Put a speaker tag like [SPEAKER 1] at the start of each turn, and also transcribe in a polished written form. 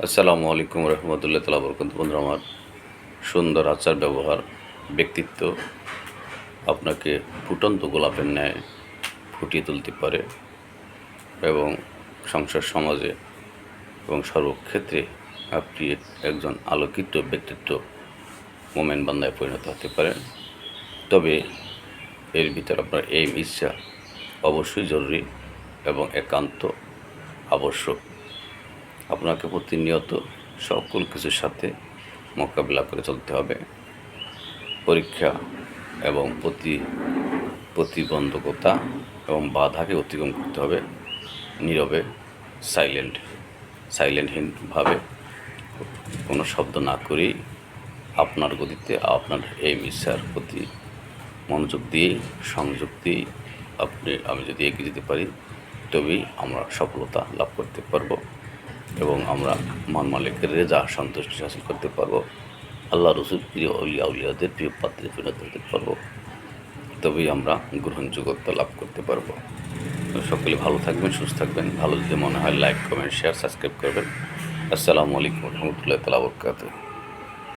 [SPEAKER 1] আসসালামু আলাইকুম রহমতুল্লাহ তাআলা বরকাতুহু। বন্ধুরা আমার, সুন্দর আচার ব্যবহার ব্যক্তিত্ব আপনাকে ফুটন্ত গোলাপের ন্যায় ফুটিয়ে তুলতে পারে এবং সংসার সমাজে এবং সর্বক্ষেত্রে আপনি একজন আলোকিত ব্যক্তিত্ব মোমেন বান্দায় পরিণত হতে পারেন। তবে এর ভিতরে আপনার এই ইচ্ছা অবশ্যই জরুরি এবং একান্ত আবশ্যক। আপনাকে প্রতিনিয়ত সকল কিছুর সাথে মোকাবিলা করে চলতে হবে। পরীক্ষা এবং প্রতিবন্ধকতা এবং বাধাকে অতিক্রম করতে হবে নীরবে, সাইলেন্টহীনভাবে, কোনো শব্দ না করেই আপনার গতিতে আপনার এই ইচ্ছার প্রতি মনোযোগ দিয়ে সংযোগ দিয়ে আমি যদি এগিয়ে যেতে পারি, তবেই আমরা সফলতা লাভ করতে পারবো এবং আমরা মহান মালিকের রেজা সন্তুষ্টি হাসিল করতে পারবো। আল্লাহ রসুল প্রিয় আউলিয়াদের প্রিয় পাত্রে পরিণত হতে পারবো, তবেই আমরা গ্রহণযোগ্যতা লাভ করতে পারবো। সকলে ভালো থাকবেন, সুস্থ থাকবেন। ভালো যদি মনে হয় লাইক, কমেন্ট, শেয়ার, সাবস্ক্রাইব করবেন। আসসালামু আলাইকুম রহমতুল্লাহ তাআলা বরকাতুহু।